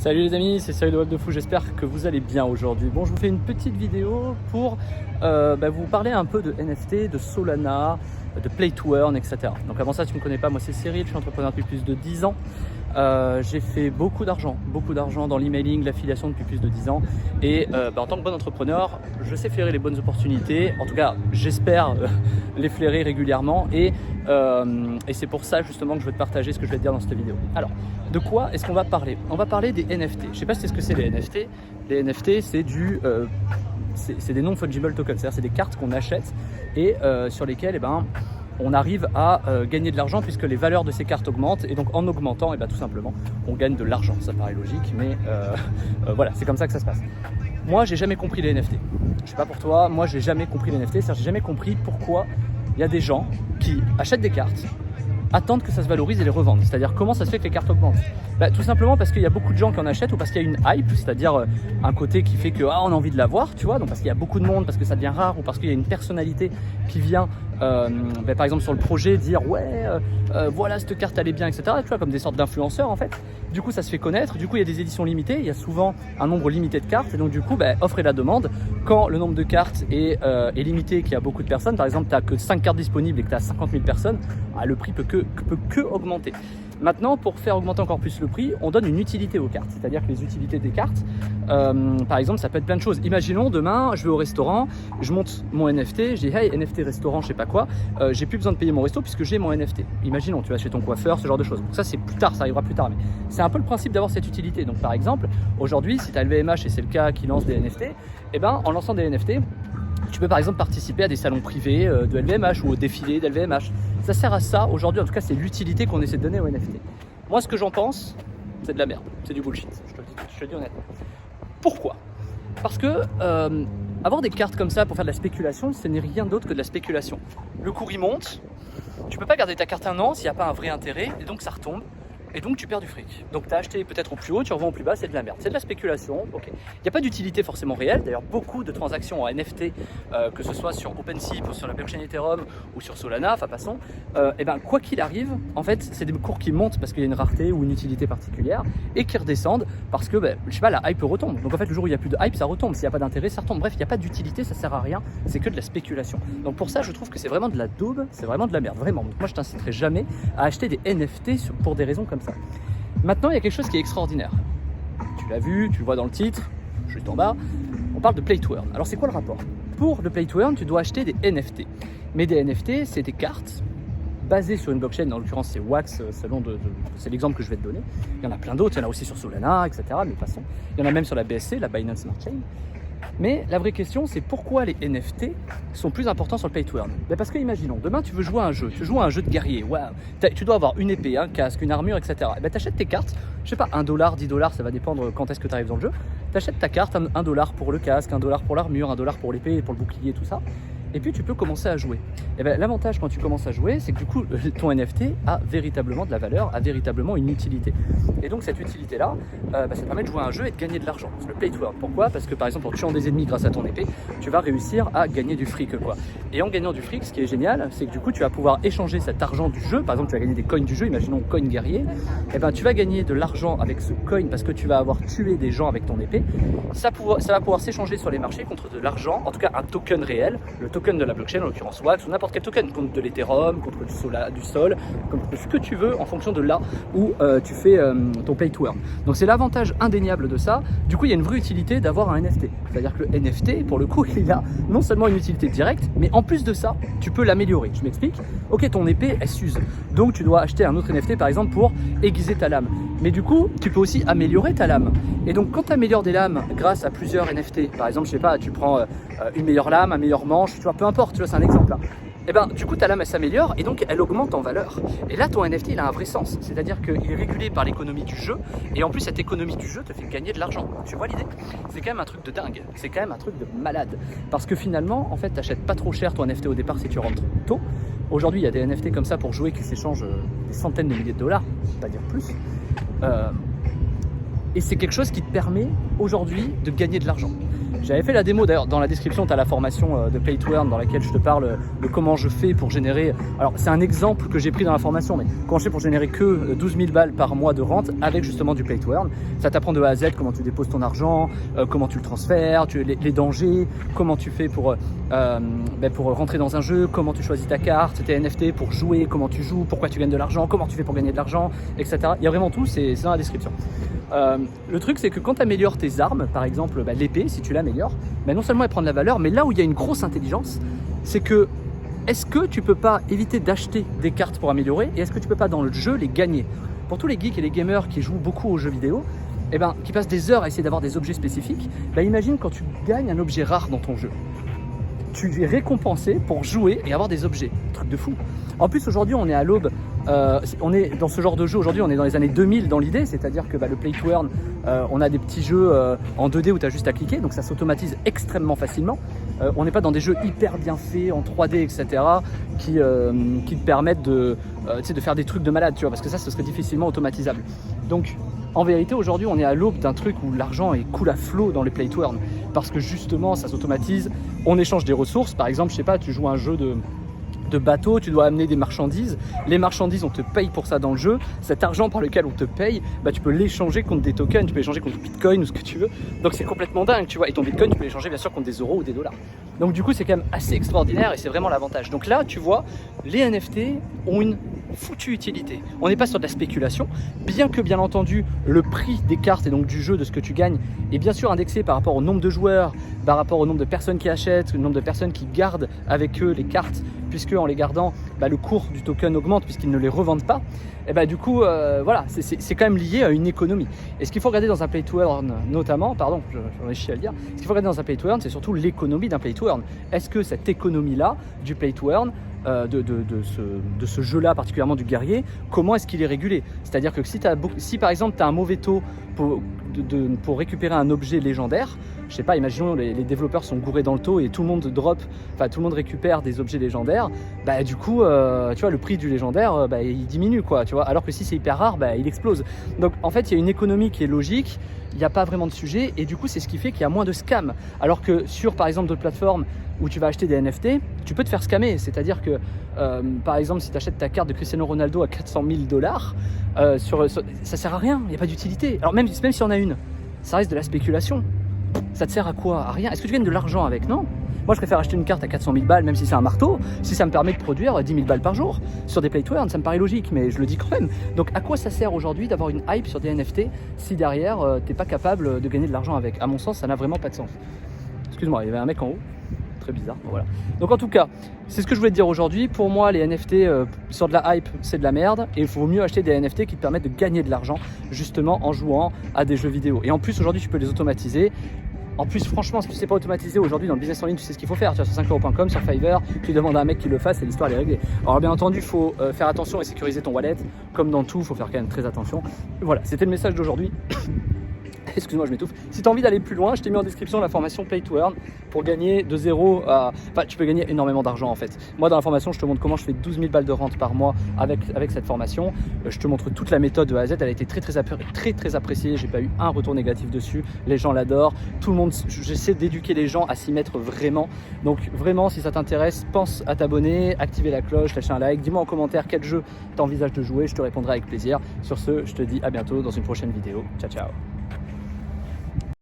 Salut les amis, c'est Cyril de Web de Fou, j'espère que vous allez bien aujourd'hui. Bon, je vous fais une petite vidéo pour vous parler un peu de NFT, de Solana, de Play to Earn, etc. Donc avant ça, si tu ne me connais pas, moi c'est Cyril, je suis entrepreneur depuis plus de 10 ans. J'ai fait beaucoup d'argent dans l'emailing, l'affiliation depuis plus de 10 ans. Et en tant que bon entrepreneur, je sais flairer les bonnes opportunités. En tout cas, j'espère les flairer régulièrement. Et c'est pour ça justement que je veux te partager ce que je vais te dire dans cette vidéo. Alors, de quoi est-ce qu'on va parler? On va parler des NFT. Je ne sais pas si tu sais ce que c'est les NFT. Les NFT, c'est des non-fungible tokens. C'est-à-dire c'est des cartes qu'on achète et sur lesquelles on arrive à gagner de l'argent puisque les valeurs de ces cartes augmentent, et donc en augmentant, tout simplement, on gagne de l'argent. Ça paraît logique, mais voilà, c'est comme ça que ça se passe. Moi, j'ai jamais compris les NFT. Je sais pas pour toi, moi, j'ai jamais compris les NFT. C'est-à-dire, j'ai jamais compris pourquoi il y a des gens qui achètent des cartes, attendent que ça se valorise et les revendent. C'est-à-dire, comment ça se fait que les cartes augmentent? Tout simplement parce qu'il y a beaucoup de gens qui en achètent, ou parce qu'il y a une hype, c'est-à-dire un côté qui fait que on a envie de l'avoir, tu vois, donc parce qu'il y a beaucoup de monde, parce que ça devient rare, ou parce qu'il y a une personnalité qui vient par exemple sur le projet dire voilà, cette carte elle est bien, etc. Tu vois, comme des sortes d'influenceurs en fait. Du coup, ça se fait connaître. Du coup, il y a des éditions limitées. Il y a souvent un nombre limité de cartes. Et donc, du coup, offre et la demande. Quand le nombre de cartes est limité, qu'il y a beaucoup de personnes, par exemple, tu n'as que 5 cartes disponibles et que tu as 50 000 personnes, le prix peut que augmenter. Maintenant, pour faire augmenter encore plus le prix, on donne une utilité aux cartes. C'est-à-dire que les utilités des cartes, par exemple, ça peut être plein de choses. Imaginons, demain, je vais au restaurant, je monte mon NFT, je dis « Hey, NFT restaurant, je sais pas quoi, j'ai plus besoin de payer mon resto puisque j'ai mon NFT. » Imaginons, tu vas chez ton coiffeur, ce genre de choses. Donc ça, c'est plus tard, ça arrivera plus tard. Mais c'est un peu le principe d'avoir cette utilité. Donc par exemple, aujourd'hui, si tu as LVMH, et c'est le cas, qui lance des NFT, en lançant des NFT, tu peux par exemple participer à des salons privés de LVMH ou au défilé d'LVMH. Ça sert à ça aujourd'hui, en tout cas c'est l'utilité qu'on essaie de donner aux NFT. Moi ce que j'en pense, c'est de la merde, c'est du bullshit, je te le dis honnêtement. Pourquoi? Parce que avoir des cartes comme ça pour faire de la spéculation, ce n'est rien d'autre que de la spéculation. Le cours il monte, tu peux pas garder ta carte un an s'il n'y a pas un vrai intérêt, et donc ça retombe. Et donc tu perds du fric. Donc tu as acheté peut-être au plus haut, tu revends au plus bas, c'est de la merde. C'est de la spéculation, ok. Il n'y a pas d'utilité forcément réelle. D'ailleurs, beaucoup de transactions en NFT, que ce soit sur OpenSea, ou sur la blockchain Ethereum ou sur Solana, passons, quoi qu'il arrive, en fait, c'est des cours qui montent parce qu'il y a une rareté ou une utilité particulière, et qui redescendent parce que, je sais pas, la hype retombe. Donc en fait, le jour où il n'y a plus de hype, ça retombe. S'il n'y a pas d'intérêt, ça retombe. Bref, il n'y a pas d'utilité, ça sert à rien. C'est que de la spéculation. Donc pour ça, je trouve que c'est vraiment de la daube, c'est vraiment de la merde, vraiment. Donc moi, je t'inciterai jamais à acheter des NFT pour des raisons comme ça. Maintenant, il y a quelque chose qui est extraordinaire. Tu l'as vu, tu le vois dans le titre, juste en bas. On parle de Play to Earn. Alors, c'est quoi le rapport? Pour le Play to Earn, tu dois acheter des NFT. Mais des NFT, c'est des cartes basées sur une blockchain. En l'occurrence, c'est Wax, c'est l'exemple que je vais te donner. Il y en a plein d'autres. Il y en a aussi sur Solana, etc. Mais passons. Il y en a même sur la BSC, la Binance Smart Chain. Mais la vraie question, c'est pourquoi les NFT sont plus importants sur le Play to Earn? Parce que imaginons, demain tu veux jouer à un jeu, tu joues à un jeu de guerrier, wow. Tu dois avoir une épée, un casque, une armure, etc. Tu achètes tes cartes, je sais pas, $1, $10, ça va dépendre quand est-ce que tu arrives dans le jeu. Tu achètes ta carte, $1 pour le casque, $1 pour l'armure, $1 pour l'épée, pour le bouclier, tout ça. Et puis tu peux commencer à jouer. L'avantage quand tu commences à jouer, c'est que du coup, ton NFT a véritablement de la valeur, a véritablement une utilité. Et donc cette utilité-là, ça permet de jouer à un jeu et de gagner de l'argent. C'est le Play to Earn. Pourquoi? Parce que par exemple, en tuant des ennemis grâce à ton épée, tu vas réussir à gagner du fric, quoi. Et en gagnant du fric, ce qui est génial, c'est que du coup, tu vas pouvoir échanger cet argent du jeu. Par exemple, tu vas gagner des coins du jeu, imaginons coin guerrier. Tu vas gagner de l'argent avec ce coin parce que tu vas avoir tué des gens avec ton épée. Ça va pouvoir s'échanger sur les marchés contre de l'argent, en tout cas un token réel, le token de la blockchain, en l'occurrence Wax, ou n'importe quel token, contre de l'Ethereum, contre du Sol, contre ce que tu veux en fonction de là où tu fais ton Play to Earn. Donc c'est l'avantage indéniable de ça. Du coup, il y a une vraie utilité d'avoir un NFT. C'est-à-dire que le NFT, pour le coup, il a non seulement une utilité directe, mais en plus de ça, tu peux l'améliorer. Je m'explique. Ok, ton épée, elle s'use. Donc tu dois acheter un autre NFT, par exemple, pour aiguiser ta lame. Mais du coup, tu peux aussi améliorer ta lame. Et donc, quand tu améliores des lames grâce à plusieurs NFT, par exemple, je sais pas, tu prends une meilleure lame, un meilleur manche, tu vois, peu importe, tu vois, c'est un exemple. Du coup, ta lame, elle s'améliore et donc elle augmente en valeur. Et là, ton NFT, il a un vrai sens. C'est-à-dire qu'il est régulé par l'économie du jeu. Et en plus, cette économie du jeu te fait gagner de l'argent. Tu vois l'idée? C'est quand même un truc de dingue. C'est quand même un truc de malade. Parce que finalement, en fait, t'achètes pas trop cher ton NFT au départ si tu rentres tôt. Aujourd'hui, il y a des NFT comme ça pour jouer qui s'échangent des centaines de milliers de dollars, pas dire plus. Et c'est quelque chose qui te permet aujourd'hui de gagner de l'argent. J'avais fait la démo d'ailleurs, dans la description tu as la formation de Play to Earn dans laquelle je te parle de comment je fais pour générer, alors c'est un exemple que j'ai pris dans la formation, mais comment je fais pour générer que 12 000 balles par mois de rente avec justement du Play to Earn. Ça t'apprend de A à Z comment tu déposes ton argent, comment tu le transfères, les dangers, comment tu fais pour rentrer dans un jeu, comment tu choisis ta carte, tes NFT pour jouer, comment tu joues, pourquoi tu gagnes de l'argent, comment tu fais pour gagner de l'argent, etc. Il y a vraiment tout, c'est dans la description. Le truc c'est que quand tu améliores tes armes, par exemple l'épée, si tu l'améliores, non seulement elle prend de la valeur, mais là où il y a une grosse intelligence, c'est que est-ce que tu peux pas éviter d'acheter des cartes pour améliorer, et est-ce que tu peux pas dans le jeu les gagner? Pour tous les geeks et les gamers qui jouent beaucoup aux jeux vidéo, qui passent des heures à essayer d'avoir des objets spécifiques, imagine quand tu gagnes un objet rare dans ton jeu. Tu es récompensé pour jouer et avoir des objets. Truc de fou. En plus, aujourd'hui, on est à l'aube. On est dans ce genre de jeu. Aujourd'hui, on est dans les années 2000 dans l'idée. C'est-à-dire que le Play to Earn, on a des petits jeux en 2D où tu as juste à cliquer. Donc, ça s'automatise extrêmement facilement. On n'est pas dans des jeux hyper bien faits, en 3D, etc. qui te permettent de faire des trucs de malade, tu vois. Parce que ça, ce serait difficilement automatisable. Donc, en vérité, aujourd'hui, on est à l'aube d'un truc où l'argent est cool à flot dans les Play to Earn. Parce que justement, ça s'automatise. On échange des ressources. Par exemple, je sais pas, tu joues à un jeu de bateau, tu dois amener des marchandises. Les marchandises, on te paye pour ça dans le jeu. Cet argent par lequel on te paye, tu peux l'échanger contre des tokens, tu peux l'échanger contre du bitcoin ou ce que tu veux. Donc c'est complètement dingue, tu vois. Et ton bitcoin, tu peux l'échanger bien sûr contre des euros ou des dollars. Donc du coup, c'est quand même assez extraordinaire et c'est vraiment l'avantage. Donc là, tu vois, les NFT ont une foutue utilité. On n'est pas sur de la spéculation, bien que bien entendu le prix des cartes et donc du jeu, de ce que tu gagnes, est bien sûr indexé par rapport au nombre de joueurs, par rapport au nombre de personnes qui achètent, le nombre de personnes qui gardent avec eux les cartes, puisque en les gardant, le cours du token augmente puisqu'ils ne les revendent pas. Et du coup, voilà, c'est quand même lié à une économie. Et ce qu'il faut regarder dans un Play to Earn notamment, pardon, j'en ai chié à le dire, ce qu'il faut regarder dans un Play to Earn, c'est surtout l'économie d'un Play to Earn. Est-ce que cette économie-là du Play to Earn, de ce jeu-là, particulièrement du guerrier, comment est-ce qu'il est régulé? C'est-à-dire que si par exemple tu as un mauvais taux pour récupérer un objet légendaire, je sais pas, imaginons les développeurs sont gourés dans le taux et tout le monde tout le monde récupère des objets légendaires, du coup, tu vois, le prix du légendaire, il diminue, quoi, tu vois, alors que si c'est hyper rare, il explose. Donc en fait, il y a une économie qui est logique, il n'y a pas vraiment de sujet, et du coup, c'est ce qui fait qu'il y a moins de scams. Alors que sur, par exemple, d'autres plateformes où tu vas acheter des NFT, tu peux te faire scammer. C'est-à-dire que, par exemple, si tu achètes ta carte de Cristiano Ronaldo à 400 000 $, ça sert à rien, il n'y a pas d'utilité. Alors même si on a une, ça reste de la spéculation. Ça te sert à quoi? À rien. Est-ce que tu gagnes de l'argent avec? Non. Moi, je préfère acheter une carte à 400 000 balles, même si c'est un marteau, si ça me permet de produire 10 000 balles par jour sur des Play to Earn. Ça me paraît logique, mais je le dis quand même. Donc, à quoi ça sert aujourd'hui d'avoir une hype sur des NFT si derrière, t'es pas capable de gagner de l'argent avec? À mon sens, ça n'a vraiment pas de sens. Excuse-moi, il y avait un mec en haut. Très bizarre. Voilà. Donc en tout cas, c'est ce que je voulais te dire aujourd'hui. Pour moi, les NFT sur de la hype, c'est de la merde, et il faut mieux acheter des NFT qui te permettent de gagner de l'argent justement en jouant à des jeux vidéo. Et en plus, aujourd'hui, tu peux les automatiser. En plus, franchement, si tu ne sais pas automatiser aujourd'hui dans le business en ligne, tu sais ce qu'il faut faire. Tu vas sur 5euros.com, sur Fiverr, tu demandes à un mec qui le fasse et l'histoire est réglée. Alors bien entendu, il faut faire attention et sécuriser ton wallet. Comme dans tout, il faut faire quand même très attention. Voilà, c'était le message d'aujourd'hui. Excuse-moi, je m'étouffe. Si tu as envie d'aller plus loin, je t'ai mis en description la formation Play to Earn pour gagner de 0 à... Enfin, tu peux gagner énormément d'argent en fait. Moi, dans la formation, je te montre comment je fais 12 000 balles de rente par mois avec cette formation. Je te montre toute la méthode de A à Z. Elle a été très appréciée. J'ai pas eu un retour négatif dessus. Les gens l'adorent. Tout le monde, j'essaie d'éduquer les gens à s'y mettre vraiment. Donc vraiment, si ça t'intéresse, pense à t'abonner, activer la cloche, lâcher un like. Dis-moi en commentaire quel jeu tu envisages de jouer. Je te répondrai avec plaisir. Sur ce, je te dis à bientôt dans une prochaine vidéo. Ciao, ciao.